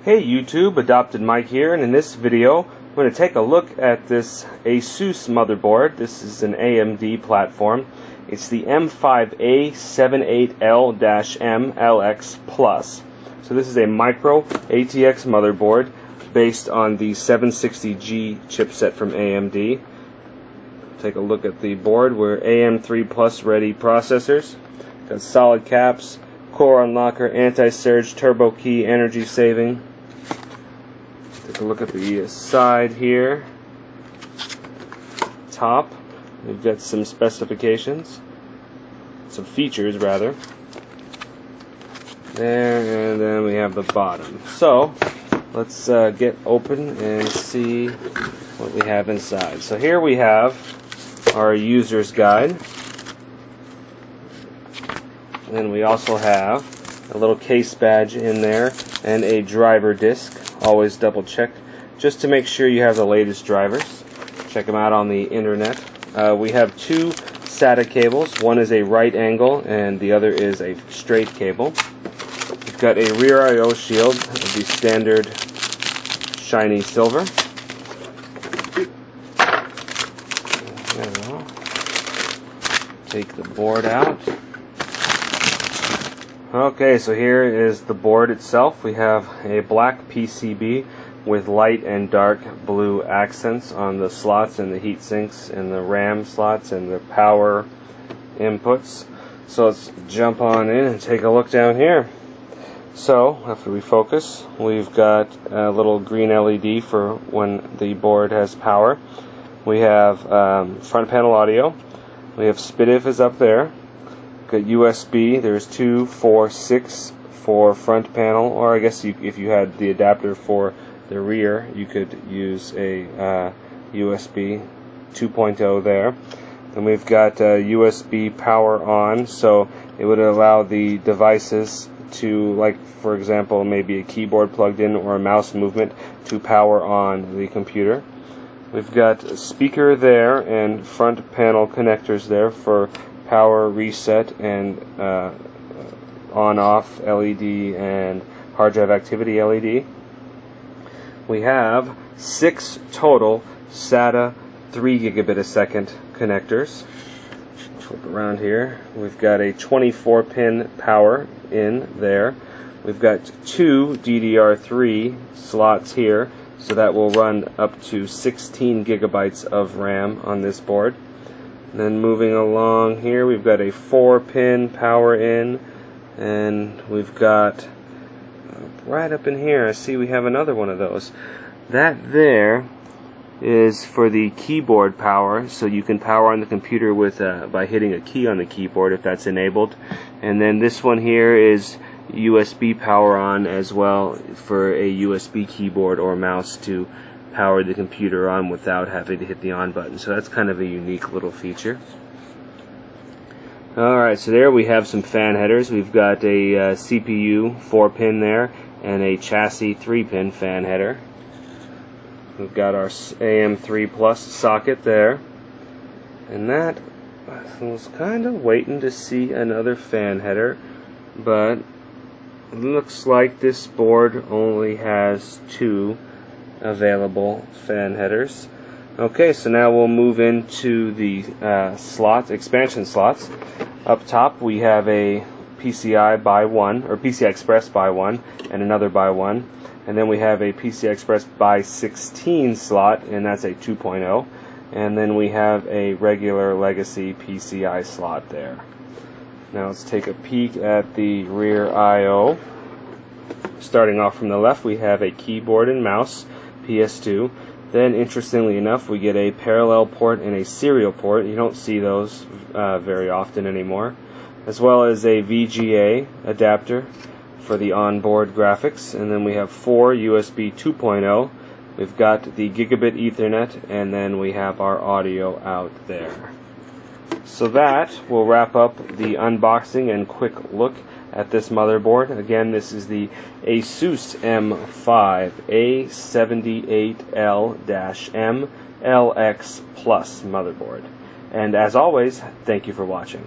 Hey YouTube, Adopted Mike here, and in this video I'm going to take a look at this ASUS motherboard. This is an AMD platform. It's the M5A78LM LX Plus. So this is a micro ATX motherboard based on the 760G chipset from AMD. Take a look at the board. We're AM3 Plus ready processors. Got solid caps, core unlocker, anti-surge, turbo key, energy saving. Take a look at the side here. Top, we've got some specifications, some features rather. There, and then we have the bottom. So let's get open and see what we have inside. So here we have our user's guide. Then we also have a little case badge in there and a driver disc. Always double check just to make sure you have the latest drivers. Check them out on the internet. We have two SATA cables. One is a right angle and the other is a straight cable. We've got a rear I/O shield of the standard shiny silver. Take the board out. Okay, so here is the board itself. We have a black PCB with light and dark blue accents on the slots and the heat sinks and the RAM slots and the power inputs. So let's jump on in and take a look down here. So after we focus, we've got a little green LED for when the board has power. We have front panel audio. We have SPDIF is up there. Got USB. There's 2, 4, 6 for front panel, or I guess if you had the adapter for the rear, you could use a USB 2.0 there. Then we've got USB power on, so it would allow the devices to, like for example, maybe a keyboard plugged in or a mouse movement to power on the computer. We've got a speaker there and front panel connectors there for power reset and on-off LED and hard drive activity LED. We have 6 total SATA 3 gigabit a second connectors. Flip around here. We've got a 24-pin power in there. We've got 2 DDR3 slots here, so that will run up to 16 gigabytes of RAM on this board. And then moving along here, we've got a 4-pin power in, and we've got right up in here, I see we have another one of those. That there is for the keyboard power, so you can power on the computer with by hitting a key on the keyboard if that's enabled. And then this one here is USB power on as well for a USB keyboard or mouse to power the computer on without having to hit the on button. So that's kind of a unique little feature. Alright, so there we have some fan headers. We've got a CPU 4-pin there and a chassis 3-pin fan header. We've got our AM3 Plus socket there. And that, I was kind of waiting to see another fan header, but it looks like this board only has 2 available fan headers. Okay, so now we'll move into the expansion slots. Up top we have a PCI by 1, or PCI Express by 1, and another by 1. And then we have a PCI Express by 16 slot, and that's a 2.0. And then we have a regular legacy PCI slot there. Now let's take a peek at the rear I/O. Starting off from the left, we have a keyboard and mouse, PS2. Then, interestingly enough, we get a parallel port and a serial port. You don't see those very often anymore. As well as a VGA adapter for the onboard graphics. And then we have 4 USB 2.0. We've got the gigabit Ethernet, and then we have our audio out there. So that will wrap up the unboxing and quick look at this motherboard. Again, this is the ASUS M5A78LM LX Plus motherboard. And as always, thank you for watching.